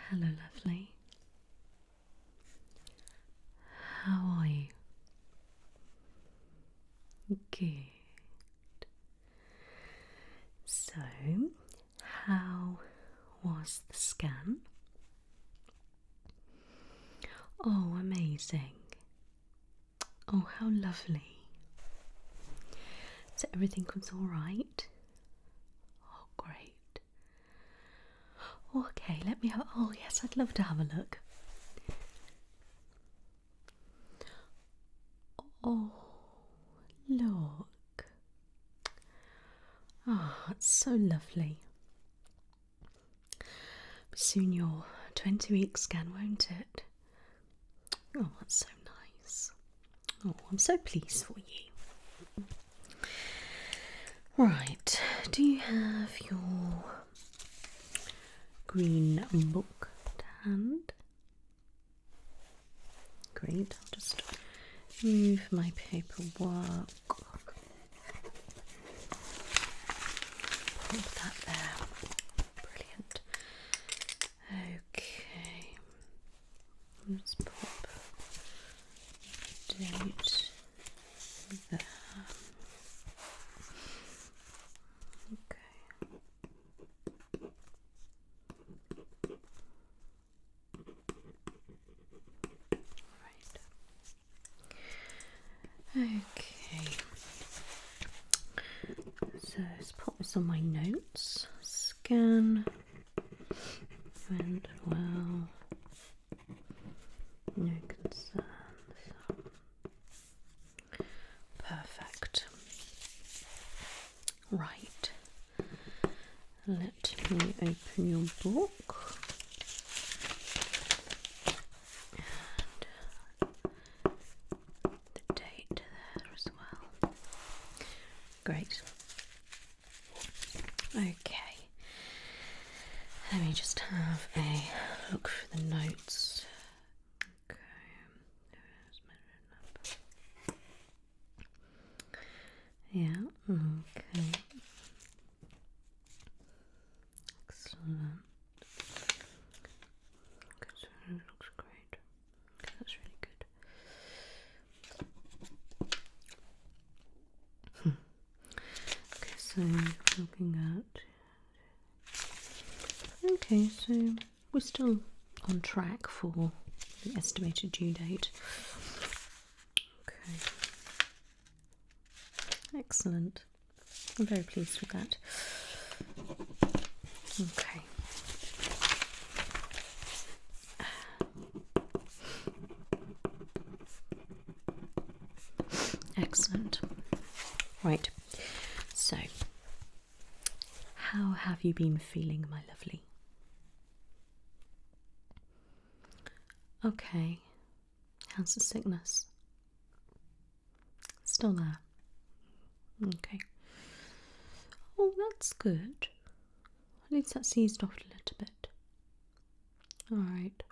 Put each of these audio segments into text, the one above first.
Hello, lovely. How are you? Good. So, how was the scan? Oh, amazing. Oh, how lovely. So everything was all right? Oh, great. Okay, let me have. Oh, yes, I'd love to have a look. Oh, look. Oh, it's so lovely. Soon your 20-week scan, won't it? Oh, that's so nice. Oh, I'm so pleased for you. Right, do you have your green book at hand? Great, I'll just move my paperwork. Put that there. Brilliant. Okay. Let's pop date there. Okay. Right. Okay. So let's pop this on my notes. Scan went well. No concerns. Perfect. Right. Let me open your book. And the date there as well. Great. Okay. Let me just have a look for the notes. Okay. Yeah, okay. Excellent. Okay, so it looks great. Okay, that's really good. Okay, so looking at. Okay, so we're still on track for the estimated due date. Okay. Excellent. I'm very pleased with that. Okay. Excellent. Right. So, how have you been feeling, my lovely? Okay. How's the sickness? Still there? Okay. Oh, that's good. At least that's eased off a little bit. Alright.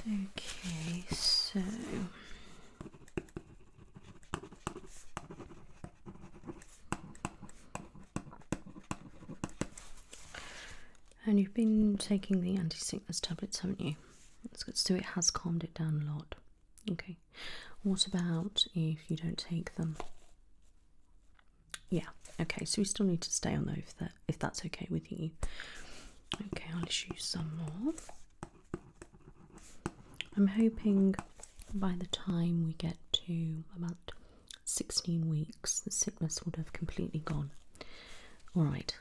Okay, so. And you've been taking the anti-sickness tablets, haven't you? That's good. So it has calmed it down a lot. Okay. What about if you don't take them? Yeah. Okay. So we still need to stay on those if that's okay with you. Okay. I'll issue some more. I'm hoping by the time we get to about 16 weeks, the sickness would have completely gone. All right.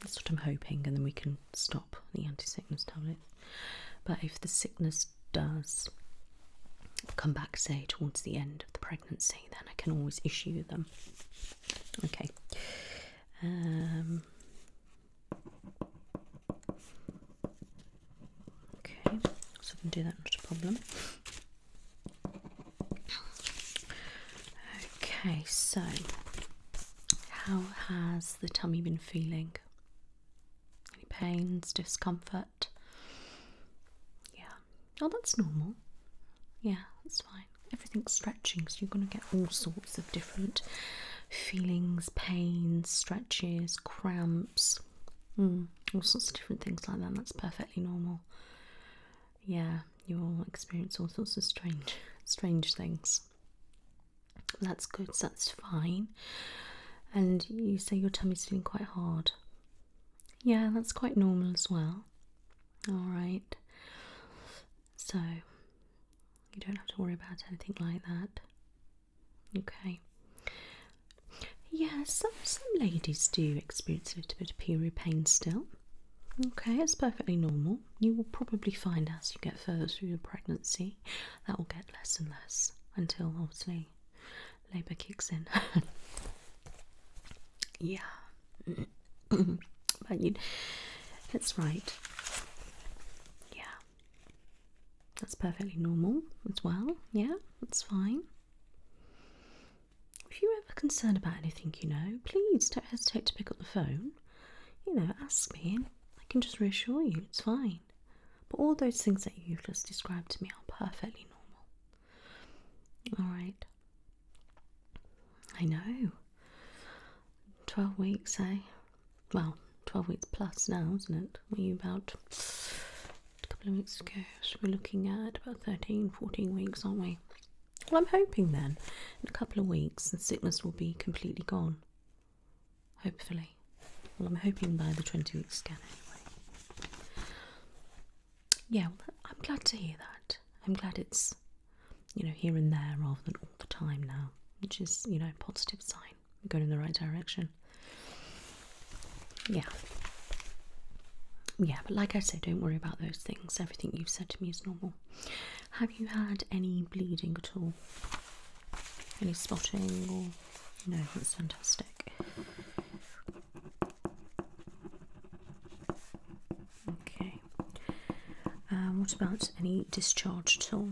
That's what I'm hoping, and then we can stop the anti-sickness tablet. But if the sickness does come back, say, towards the end of the pregnancy, then I can always issue them. Okay. Okay, so I can do that, not a problem. Okay, so how has the tummy been feeling? Any pains, discomfort? Yeah. Oh, that's normal. Yeah, that's fine. Everything's stretching, so you're going to get all sorts of different feelings, pains, stretches, cramps. All sorts of different things like that. That's perfectly normal. Yeah, you all experience all sorts of strange things. That's good, so that's fine. And you say your tummy's feeling quite hard. Yeah, that's quite normal as well. Alright. So, you don't have to worry about anything like that. Okay. Yeah, some ladies do experience a little bit of period pain still. Okay, it's perfectly normal. You will probably find as you get further through the pregnancy, that will get less and less until obviously labour kicks in. Yeah. But that's right. Yeah. That's perfectly normal as well. Yeah, that's fine. If you're ever concerned about anything, please don't hesitate to pick up the phone. Ask me and I can just reassure you it's fine. But all those things that you've just described to me are perfectly normal. Alright. I know. 12 weeks, eh? Well, 12 weeks plus now, isn't it? Were you about a couple of weeks ago? So we're looking at about 13, 14 weeks, aren't we? Well, I'm hoping then, in a couple of weeks, the sickness will be completely gone. Hopefully. Well, I'm hoping by the 20-week scan anyway. Yeah, well, I'm glad to hear that. I'm glad it's, here and there rather than all the time now, which is, a positive sign. We're going in the right direction. Yeah. Yeah, but like I said, don't worry about those things. Everything you've said to me is normal. Have you had any bleeding at all? Any spotting or... No, that's fantastic. Okay. What about any discharge at all?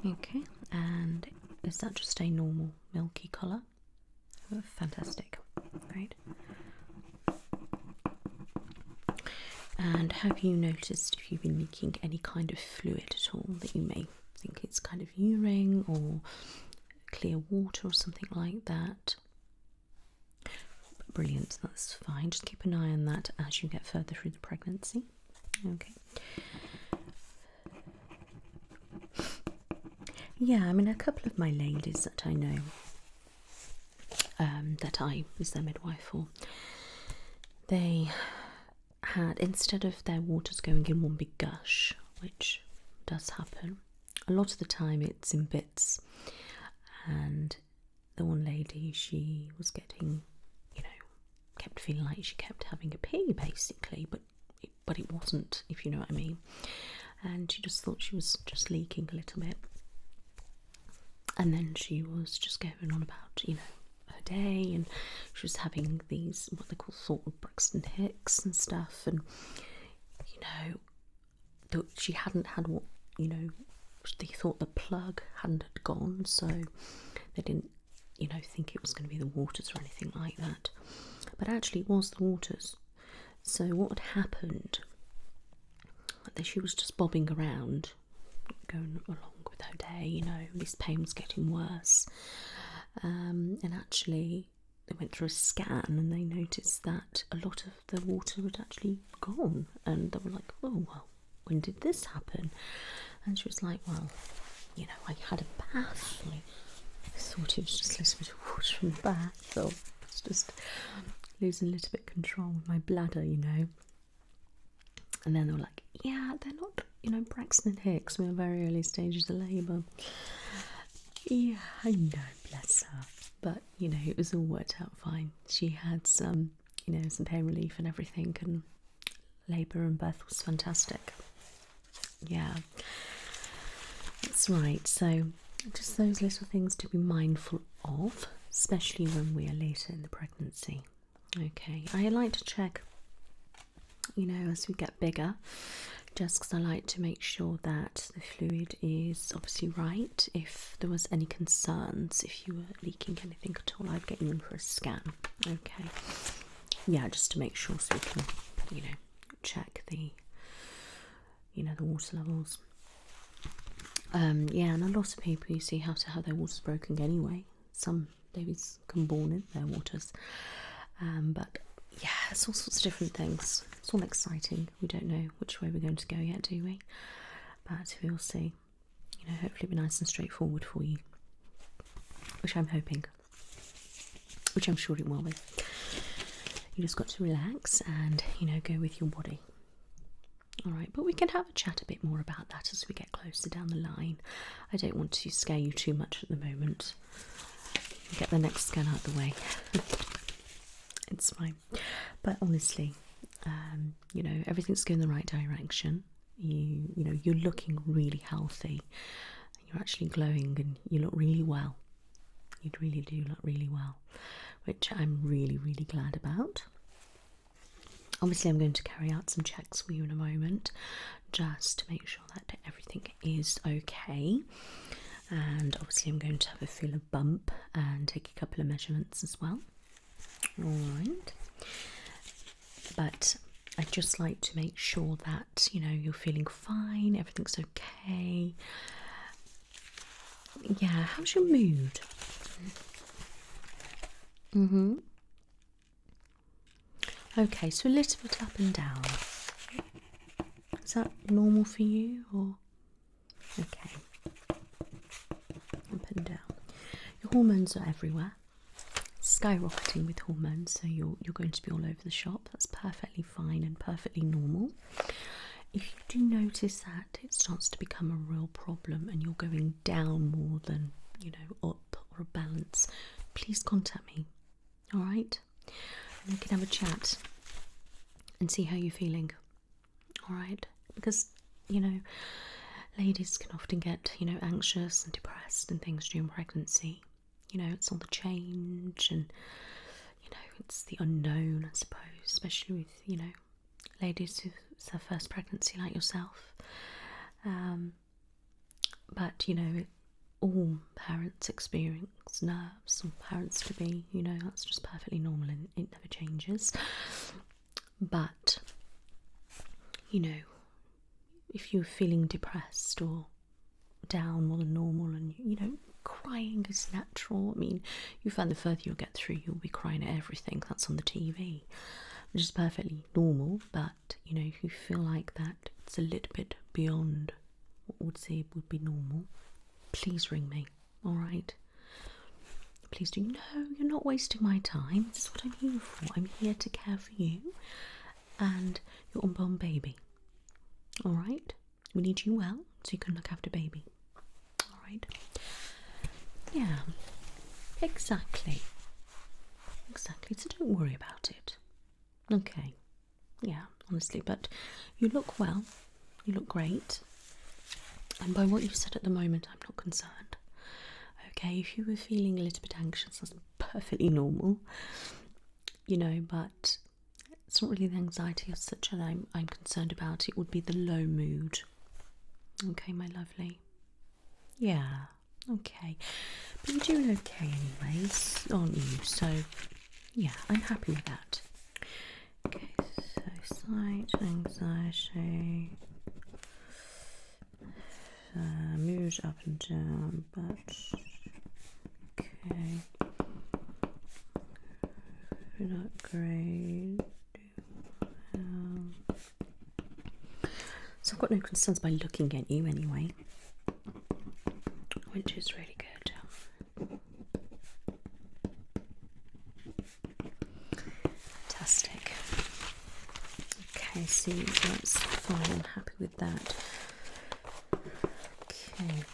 Okay, and is that just a normal milky colour? Oh, fantastic. Great. And have you noticed if you've been leaking any kind of fluid at all that you may think it's kind of urine or clear water or something like that? Brilliant, that's fine. Just keep an eye on that as you get further through the pregnancy. Okay. Yeah, I mean, a couple of my ladies that I know, that I was their midwife for, they had, instead of their waters going in one big gush, which does happen, a lot of the time it's in bits. And the one lady, she was getting, kept feeling like she kept having a pee basically, but it wasn't, if you know what I mean. And she just thought she was just leaking a little bit. And then she was just going on about, her day, and she was having these, what they call sort of Braxton Hicks and stuff, and, she hadn't had what, they thought the plug hadn't had gone, so they didn't, think it was going to be the waters or anything like that. But actually it was the waters. So what had happened, that she was just bobbing around, going along with her day, this pain was getting worse. And actually they went through a scan and they noticed that a lot of the water had actually gone. And they were like, oh, well, when did this happen? And she was like, well, I had a bath. I thought it was just a little bit of water from the bath, so it's just losing a little bit of control with my bladder, And then they were like, yeah, they're not, Braxton Hicks, we're in very early stages of labour. Yeah, I know, bless her. But, it was all worked out fine. She had some, some pain relief and everything, and labour and birth was fantastic. Yeah, that's right. So just those little things to be mindful of, especially when we are later in the pregnancy. Okay, I like to check, as we get bigger, just because I like to make sure that the fluid is obviously right. If there was any concerns, if you were leaking anything at all, I'd get you in for a scan. Okay, yeah, just to make sure, so we can, check the, the water levels. Yeah, and a lot of people, you see, have to have their waters broken anyway. Some babies can born in their waters, but yeah, it's all sorts of different things. It's all exciting. We don't know which way we're going to go yet, do we? But we'll see. You know, hopefully it'll be nice and straightforward for you, which I'm hoping, which I'm sure it will be. You just got to relax and, you know, go with your body. Alright, but we can have a chat a bit more about that as we get closer down the line. I don't want to scare you too much at the moment. Get the next scan out of the way. It's fine. But honestly, you know, everything's going the right direction. You know, you're looking really healthy. You're actually glowing and you look really well. You really do look really well, which I'm really, really glad about. Obviously, I'm going to carry out some checks for you in a moment, just to make sure that everything is okay. And obviously, I'm going to have a feel of bump and take a couple of measurements as well. Alright. But I'd just like to make sure that, you know, you're feeling fine, everything's okay. Yeah, how's your mood? Okay, so a little bit up and down. Is that normal for you, or? Okay. Up and down. Your hormones are everywhere. Skyrocketing with hormones, so you're going to be all over the shop. That's perfectly fine and perfectly normal. If you do notice that it starts to become a real problem and you're going down more than, you know, up or a balance, please contact me. Alright? And we can have a chat and see how you're feeling. Alright? Because, you know, ladies can often get, you know, anxious and depressed and things during pregnancy. You know, it's all the change and, you know, it's the unknown, I suppose, especially with, you know, ladies who it's their first pregnancy like yourself. But, you know, all parents experience nerves, or parents to be, you know, that's just perfectly normal and it never changes. But, you know, if you're feeling depressed or down more than normal and, you know, crying is natural. I mean, you find the further you'll get through, you'll be crying at everything that's on the TV, which is perfectly normal. But, you know, if you feel like that it's a little bit beyond what would say would be normal, please ring me, alright? Please do. No, you're not wasting my time. This is what I'm here for. I'm here to care for you and your unborn baby. Alright? We need you well so you can look after baby. Alright? Yeah. Exactly. Exactly. So don't worry about it. Okay. Yeah, honestly. But you look well. You look great. And by what you've said at the moment, I'm not concerned. Okay, if you were feeling a little bit anxious, that's perfectly normal, you know, but it's not really the anxiety as such that I'm concerned about. It would be the low mood. Okay, my lovely. Yeah, okay. But you're doing okay anyways, aren't you? So, yeah, I'm happy with that. Okay, so slight anxiety. Moves up and down, but okay, not great. So I've got no concerns by looking at you anyway, which is really good. Fantastic. Okay, so that's fine. I'm happy with that. Okay.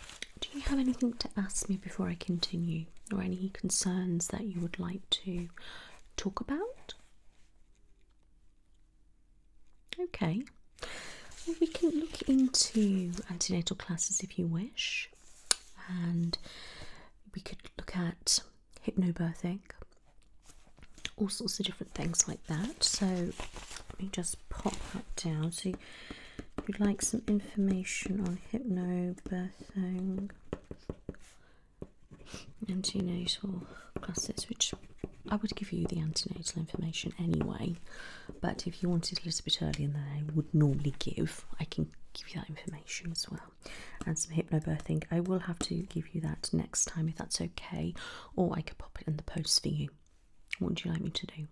Do you have anything to ask me before I continue, or any concerns that you would like to talk about? Okay. Well, we can look into antenatal classes if you wish, and we could look at hypnobirthing, all sorts of different things like that. So let me just pop that down. So you'd like some information on hypnobirthing, antenatal classes, which I would give you the antenatal information anyway, but if you wanted a little bit earlier than I would normally give, I can give you that information as well. And some hypnobirthing, I will have to give you that next time if that's okay, or I could pop it in the post for you. What would you like me to do?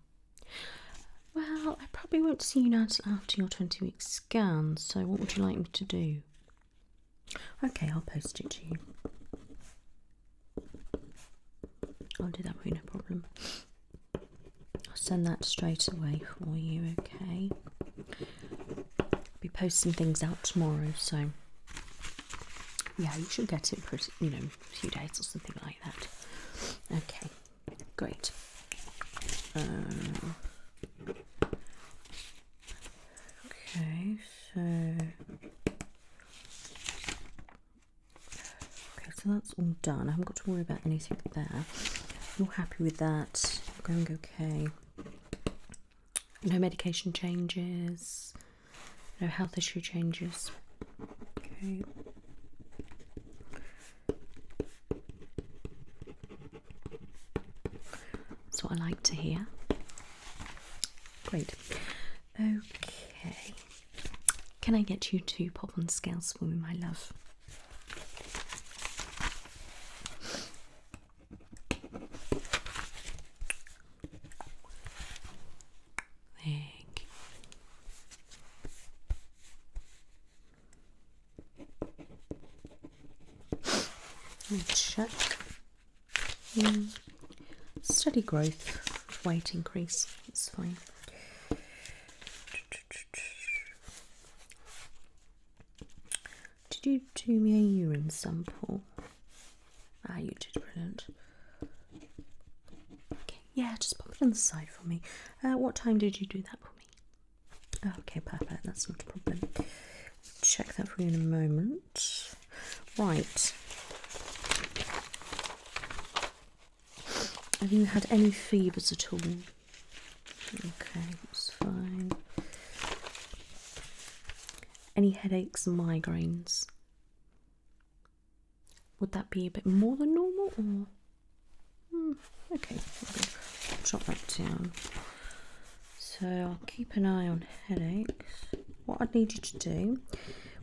Well, I probably won't see you now till after your 20-week scan, so what would you like me to do? Okay, I'll post it to you. I'll do that for you, no problem. I'll send that straight away for you, okay? I'll be posting things out tomorrow, so yeah, you should get it pretty, a few days or something like that. Okay, great. Okay, so that's all done. I haven't got to worry about anything there. You're happy with that? Going okay. No medication changes. No health issue changes. Okay. That's what I like to hear. Great. Okay. Can I get you to pop on scales for me, my love? Thank you. Let me check. Steady growth, weight increase. It's fine. Did you do me a urine sample? Ah, you did, brilliant. Okay, yeah, just pop it on the side for me. What time did you do that for me? Oh, okay, perfect, that's not a problem. Check that for you in a moment. Right. Have you had any fevers at all? Okay, that's fine. Any headaches and migraines? Would that be a bit more than normal, or? Okay, I'll jot that down. So I'll keep an eye on headaches. What I'd need you to do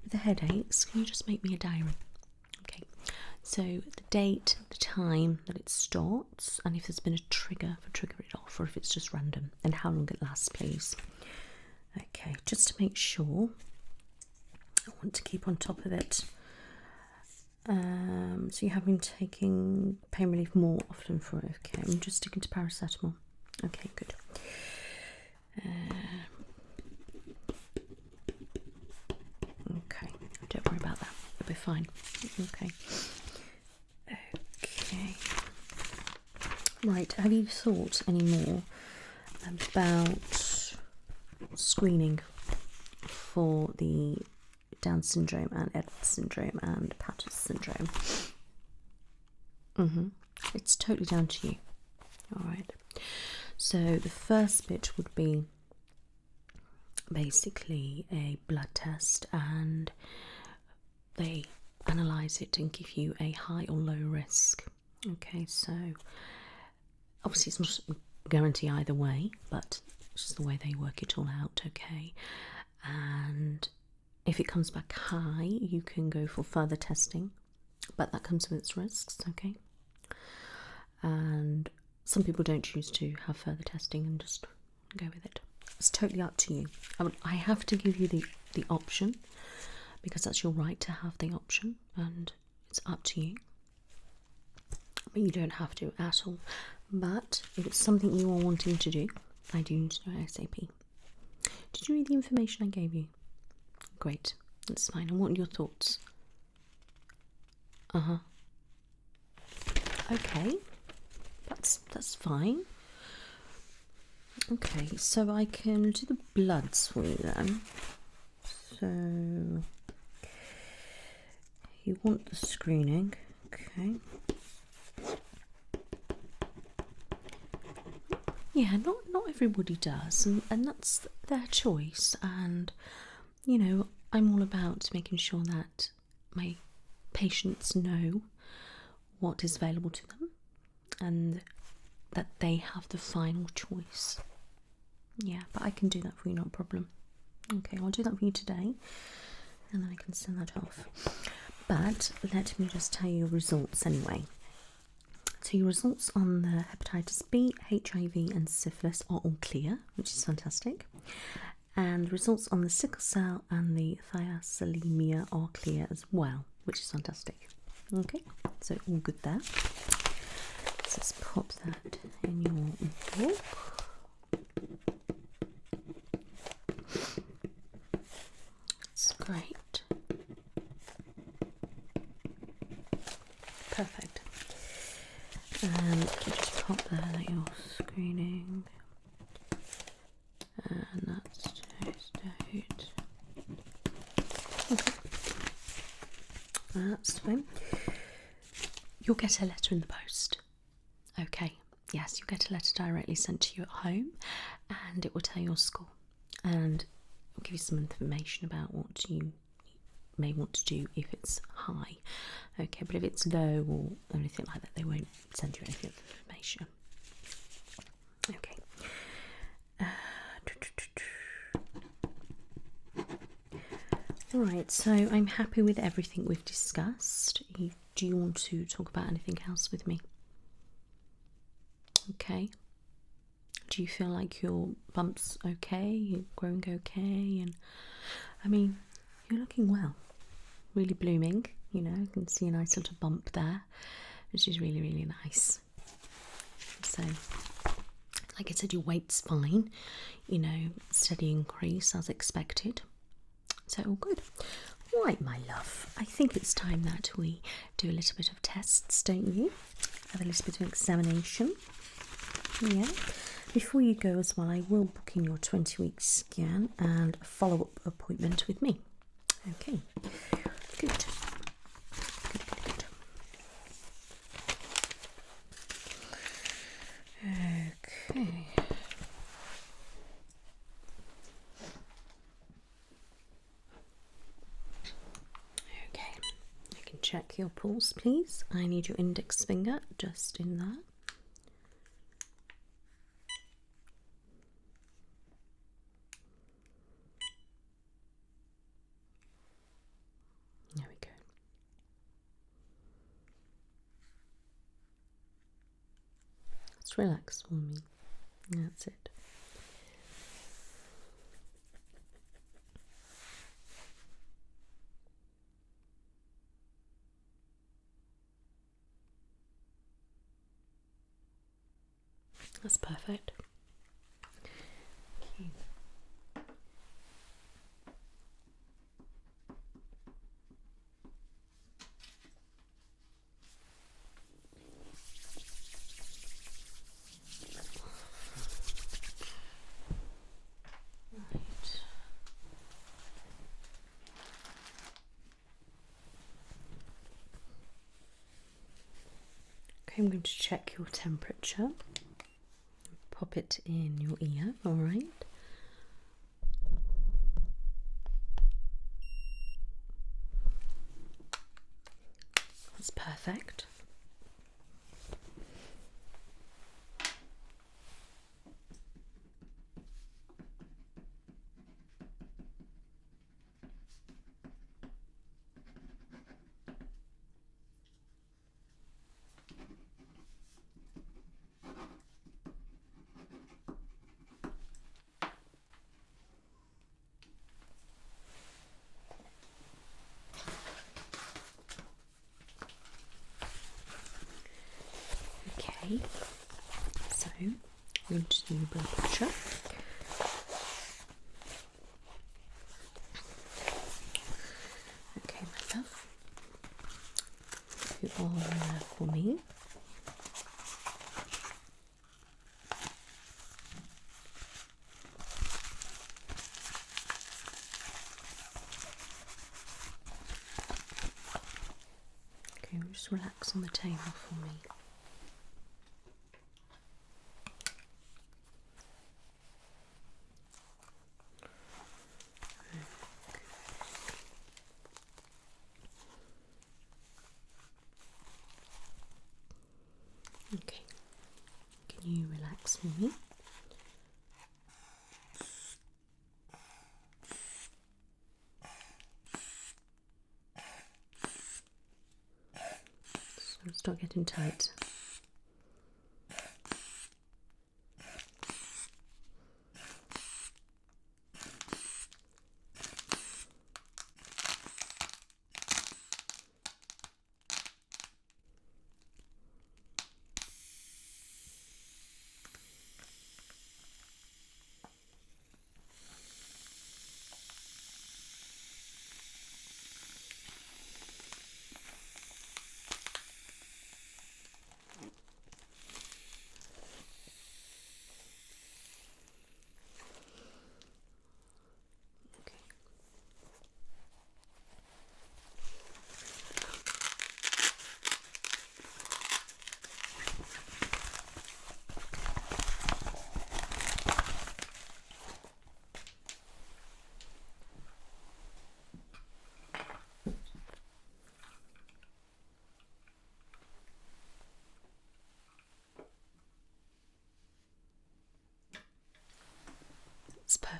with the headaches, can you just make me a diary? Okay, so the date, the time that it starts, and if there's been a trigger for trigger it off, or if it's just random, and how long it lasts, please. Okay, just to make sure, I want to keep on top of it. So you have been taking pain relief more often for it. Okay, I'm just sticking to paracetamol. Okay, good. Okay, don't worry about that. It'll be fine. Okay. Okay. Right, have you thought any more about screening for the Down syndrome and Edwards syndrome and Patterson syndrome? It's totally down to you. Alright. So the first bit would be basically a blood test, and they analyse it and give you a high or low risk. Okay, so obviously it's not a guarantee either way, but it's just the way they work it all out. Okay, and if it comes back high, you can go for further testing, but that comes with its risks. Okay, and some people don't choose to have further testing and just go with it. It's totally up to you. I have to give you the option, because that's your right to have the option, and it's up to you. But you don't have to at all. But if it's something you are wanting to do, I do need to know ASAP. Did you read the information I gave you? Great, that's fine. And what are your thoughts? Okay, that's fine. Okay, so I can do the bloods for you then. So you want the screening, okay? Yeah, not everybody does, and that's their choice. And I'm all about making sure that my patients know what is available to them, and that they have the final choice. Yeah, but I can do that for you, not a problem. Okay, I'll do that for you today, and then I can send that off. But let me just tell you your results anyway. So your results on the hepatitis B, HIV and syphilis are all clear, which is fantastic. And results on the sickle cell and the thalassemia are clear as well, which is fantastic. Okay, so all good there. So let's pop that in your book. That's great. Perfect. And just pop there that you're screening. And that's today's date. Okay. That's fine. You'll get a letter in the post. Okay. Yes, you'll get a letter directly sent to you at home, and it will tell your score, and it'll give you some information about what you may want to do if it's high. Okay, but if it's low or anything like that, they won't send you anything information. Okay. Alright, so I'm happy with everything we've discussed. Do you want to talk about anything else with me? Okay. Do you feel like your bump's okay? You're growing okay? And I mean, you're looking well. Really blooming, you know, you can see a nice little bump there, which is really, really nice. So, like I said, your weight's fine, you know, steady increase as expected. So all good. All right, my love, I think it's time that we do a little bit of tests, don't you? Have a little bit of examination. Yeah. Before you go as well, I will book in your 20-week scan and a follow-up appointment with me. Okay. Good. Good. Okay. Okay. You can check your pulse, please. I need your index finger just in there. There we go. Just relax for me. That's it. That's perfect. Okay. Okay, I'm going to check your temperature. Pop it in your ear, all right? That's perfect. Okay, so I'm going to do blood pressure. Okay, my love, you are there for me. Okay, just relax on the table for me. Okay, can you relax for me? So start getting tight.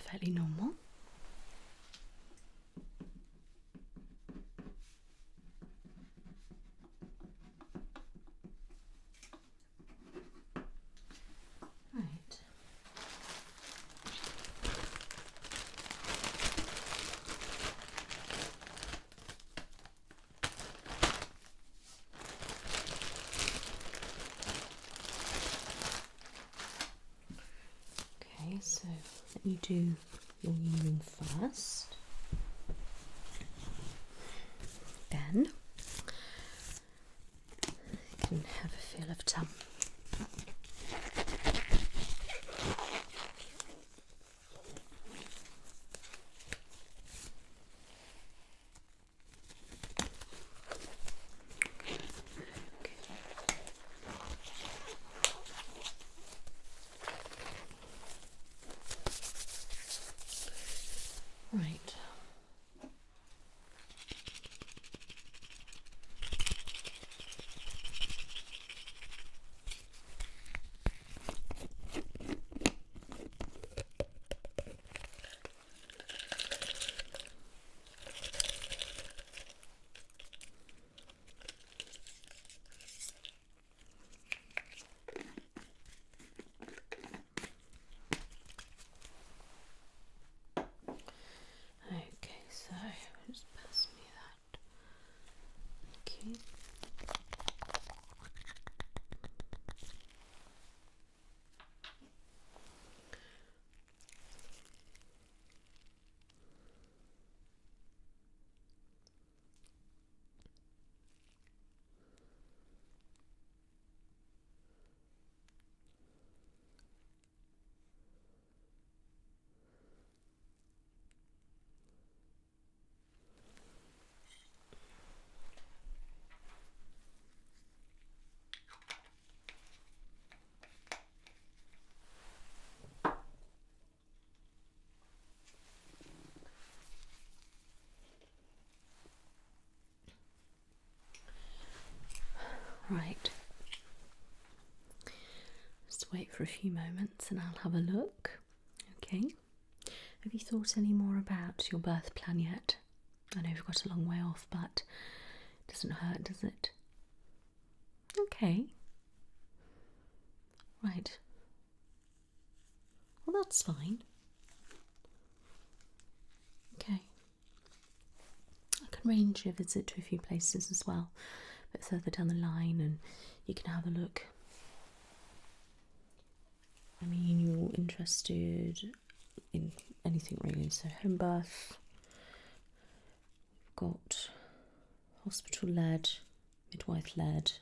perfectly normal. Right. Okay, so let me do your urine first. Then you can have a feel of Temp. Right. Okay, so just pass me that. Okay. Right. Just wait for a few moments and I'll have a look. Okay. Have you thought any more about your birth plan yet? I know we've got a long way off, but it doesn't hurt, does it? Okay. Right. Well, that's fine. Okay. I can arrange a visit to a few places as well, a bit further down the line, and you can have a look. I mean, you're interested in anything really, so home birth, we've got hospital led, midwife led,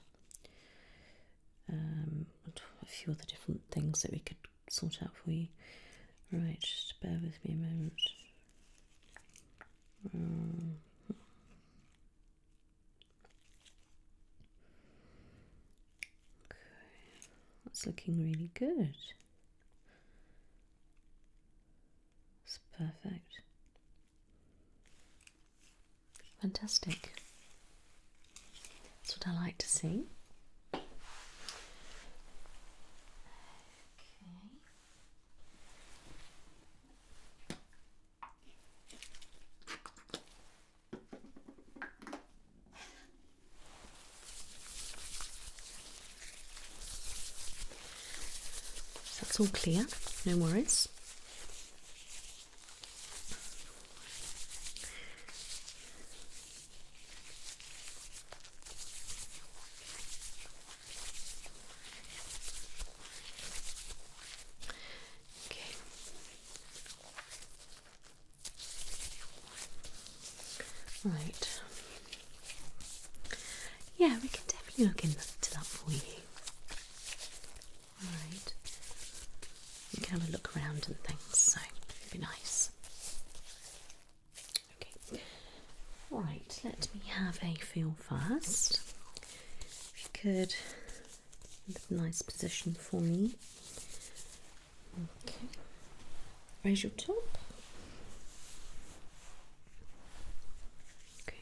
a few other different things that we could sort out for you. Right, just bear with me a moment. Okay, that's looking really good. It's perfect. Fantastic. That's what I like to see. That's all clear, no worries. Okay. Right. Yeah, we can definitely look into that for you. Right. You can have a look around and things, so it'd be nice. Okay. Right, let me have a feel first. If you could, a nice position for me. Okay. Raise your top. Okay.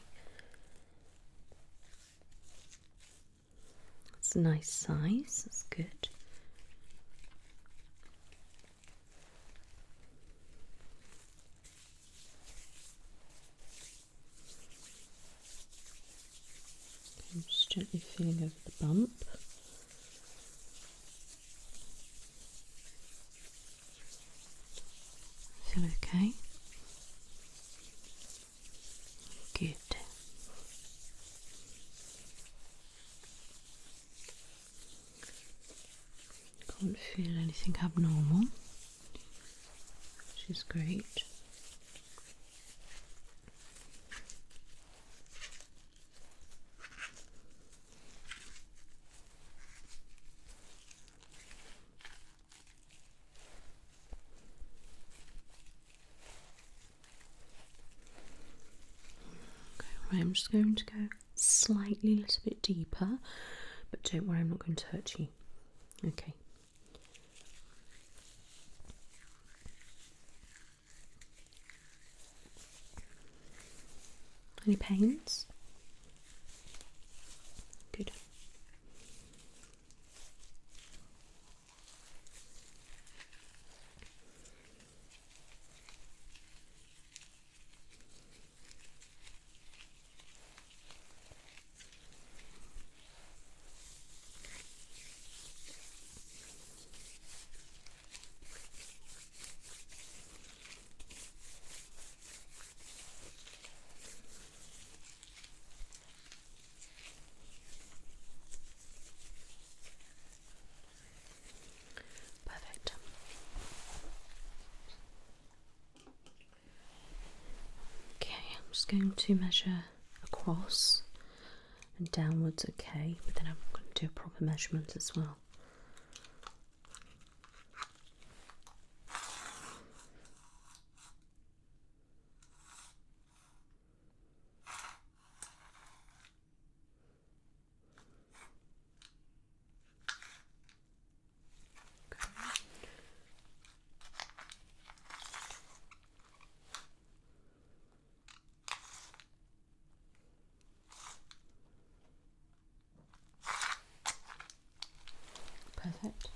That's a nice size, that's good. gently feeling over the bump. Feel okay? Good. Can't feel anything abnormal, which is great. Right, I'm just going to go slightly a little bit deeper, but don't worry, I'm not going to hurt you. Okay. Any pains? Good. Just going to measure across and downwards, okay, but then I'm going to do a proper measurement as well. Perfect.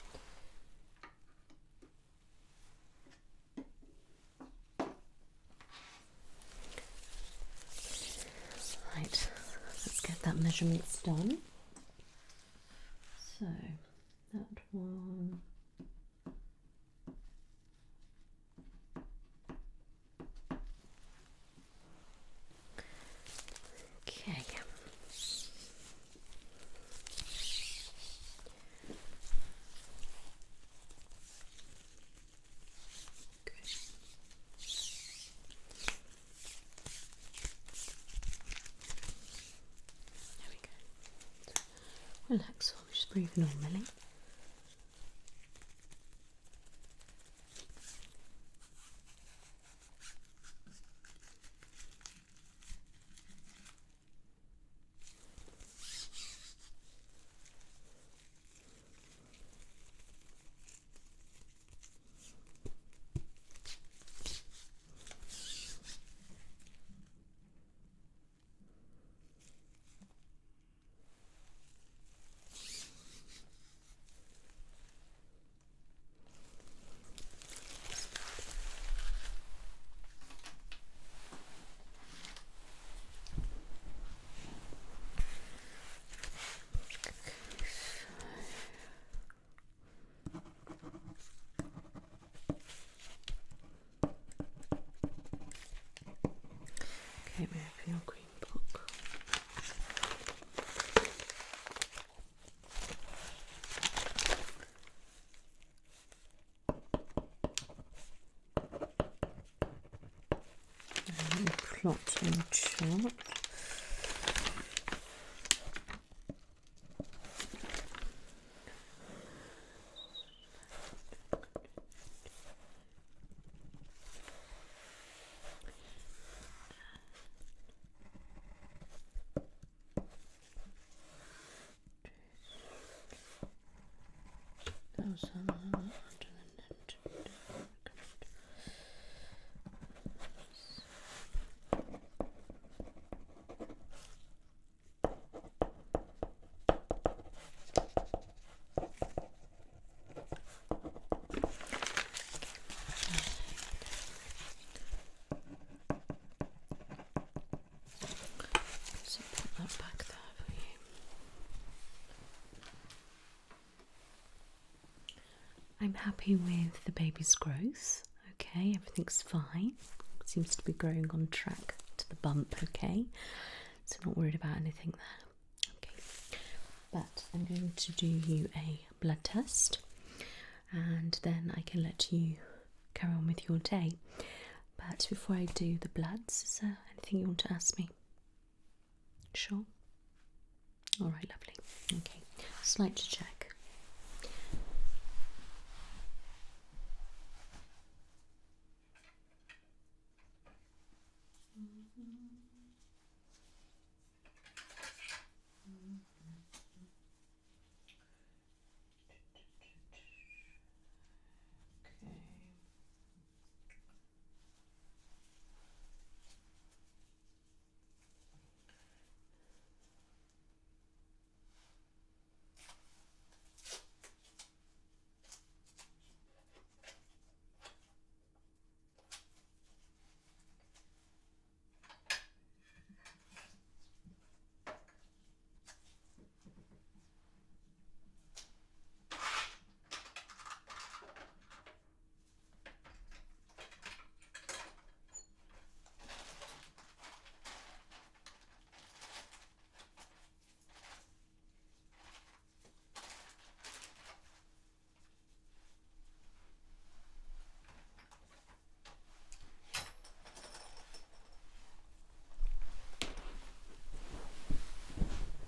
Right, let's get that measurements done. So that one. Okay. Relax, I'll just breathe normally. Okay, we have your green book. And plot and chart. So put that back there for you. happy with the baby's growth. Okay, everything's fine. Seems to be growing on track to the bump. Okay, so not worried about anything there. Okay, but I'm going to do you a blood test, and then I can let you carry on with your day. But before I do the bloods, is there anything you want to ask me? Sure. All right, lovely. Okay, just like to check.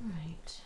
Right.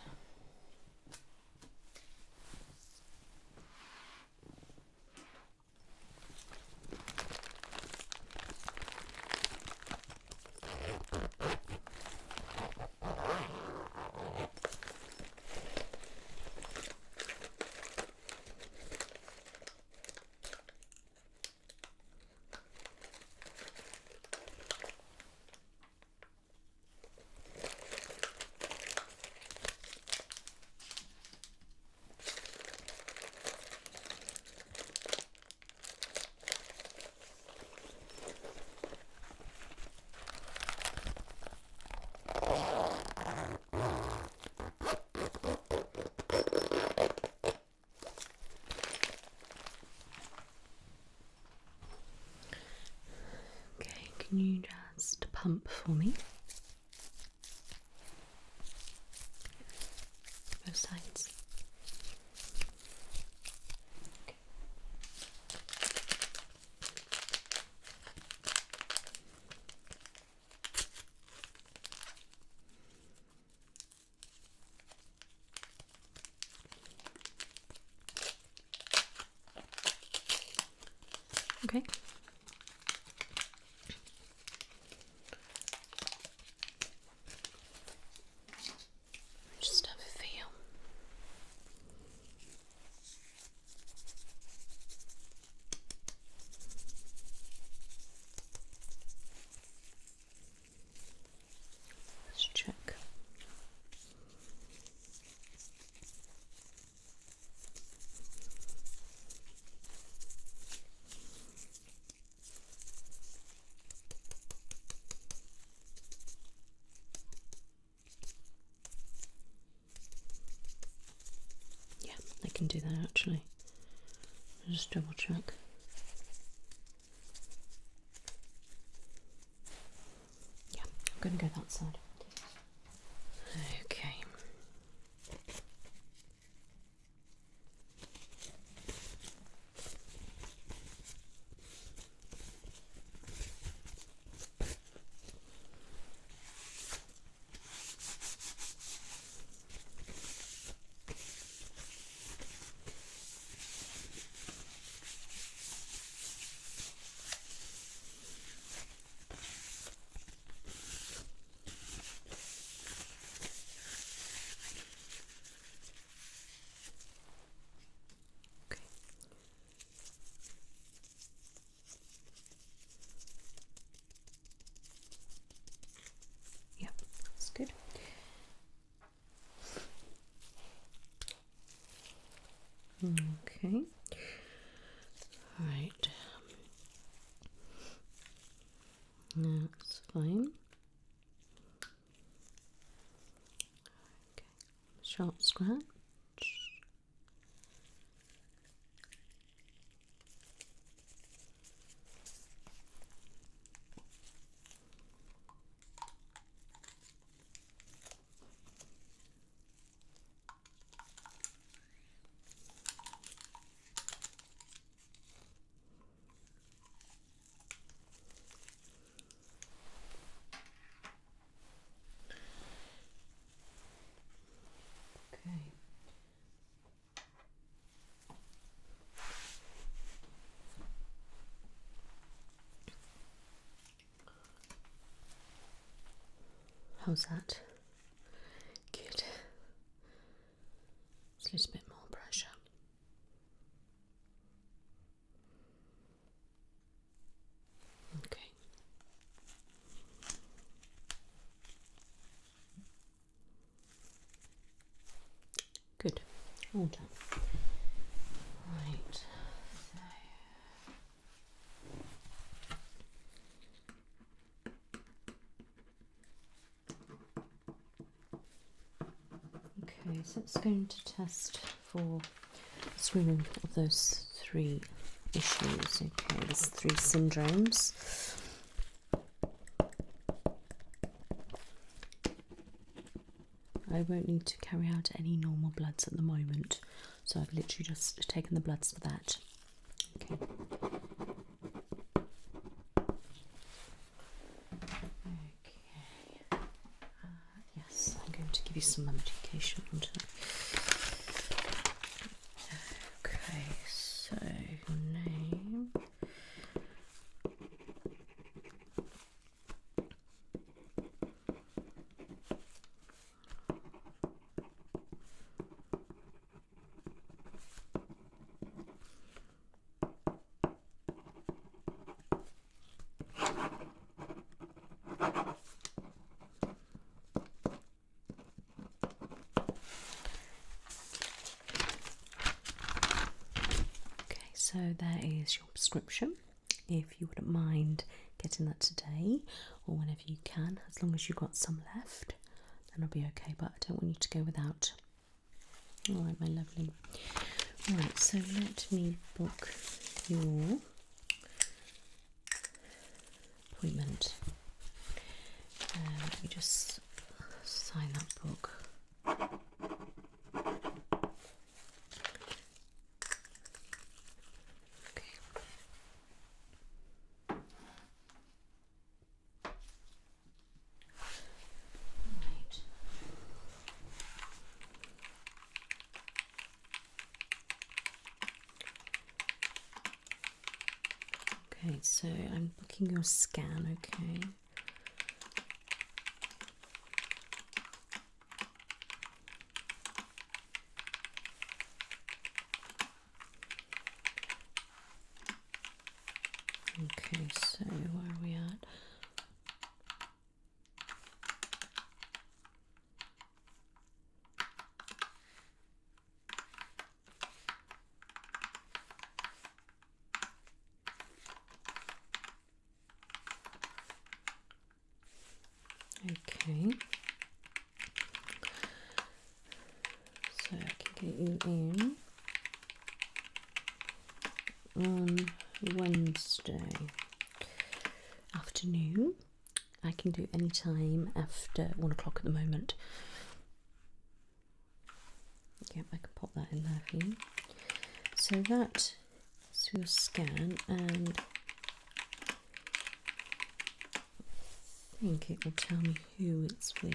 Can you just pump for me? Both sides. Okay. Okay. Just have a feel. Let's check. Yeah, I can do that actually. I'll just double check. Yeah, I'm going to go that side. Okay. Yeah, that's good. Okay. Right. That's fine. Okay. Sharp scratch. How's that? Good. Just a little bit more pressure. Okay. Good. All done. Right. Okay, so it's going to test for screening of those 3 issues. Okay, there's 3 syndromes. I won't need to carry out any normal bloods at the moment, so I've literally just taken the bloods for that. Okay. Okay. Yes, I'm going to give you some medication onto that. Okay, so your name. So there is your prescription. If you wouldn't mind getting that today or whenever you can, as long as you've got some left, then I'll be okay, but I don't want you to go without. Alright, my lovely. Right, so let me book your appointment. Let me just sign that book. Okay, so I'm booking your scan, okay? Okay, so where are we at? Okay, so I can get you in on Wednesday afternoon. I can do any time after 1 o'clock at the moment. Yep, I can pop that in there for you. So that is your scan, and I think it will tell me who it's with.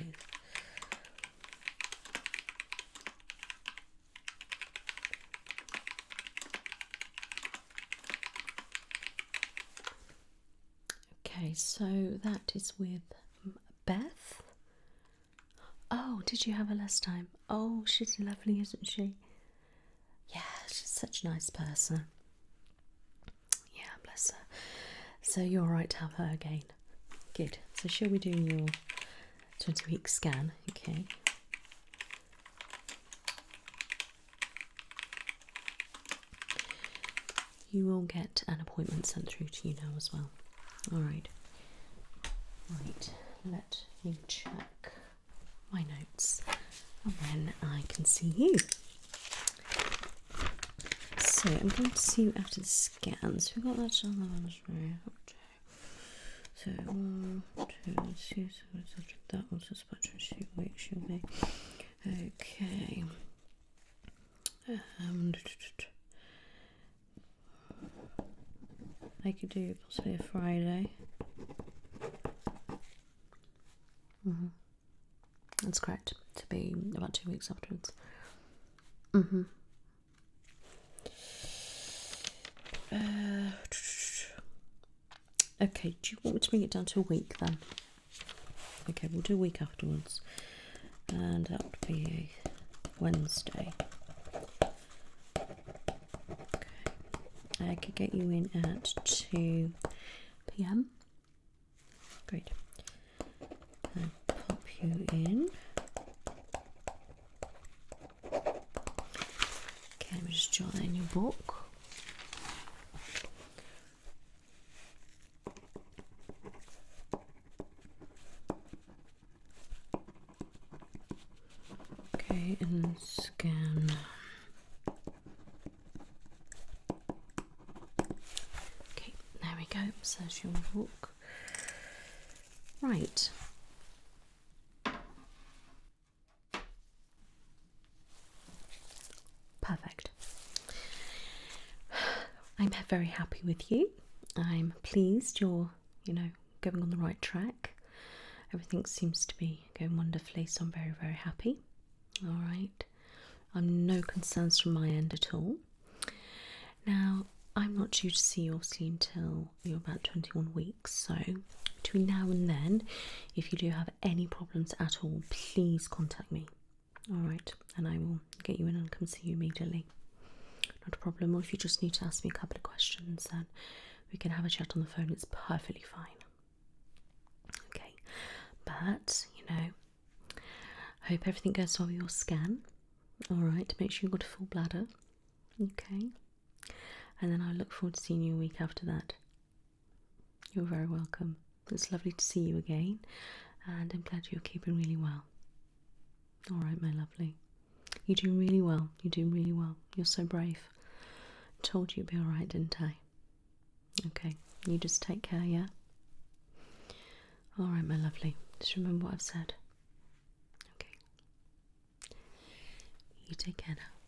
Okay, so that is with Beth. Oh, did you have her last time? Oh, she's lovely, isn't she? Yeah, she's such a nice person. Yeah, bless her. So you're alright to have her again. Good. So she'll be doing your 20-week scan, okay? You will get an appointment sent through to you now as well. Alright. Right, let me check my notes and when I can see you. So I'm going to see you after the scan. So we've got that on the one. So 1, 2, let's see. So that one's suspected. She'll be okay. I could do possibly a Friday. That's correct. To be about 2 weeks afterwards. Okay, do you want me to bring it down to a week then? Okay, we'll do a week afterwards, and that would be Wednesday. Okay, I could get you in at 2 p.m. Great. I'll pop you in. Okay, let me just jot that in your book. Okay, and scan. Okay, there we go. So there's your book. Right. Perfect. I'm very happy with you. I'm pleased you're, going on the right track. Everything seems to be going wonderfully, so I'm very, very happy. All right. No concerns from my end at all. Now, I'm not due to see you obviously until you're about 21 weeks, so between now and then, if you do have any problems at all, please contact me. All right, and I will get you in and come see you immediately. Not a problem. Or if you just need to ask me a couple of questions, then we can have a chat on the phone. It's perfectly fine. Okay, but hope everything goes well with your scan. All right, make sure you've got a full bladder. Okay, and then I look forward to seeing you a week after that. You're very welcome. It's lovely to see you again, and I'm glad you're keeping really well. All right, my lovely. You're doing really well. You're doing really well. You're so brave. Told you it'd be all right, didn't I? Okay, you just take care, yeah? All right, my lovely. Just remember what I've said. Okay. You take care now.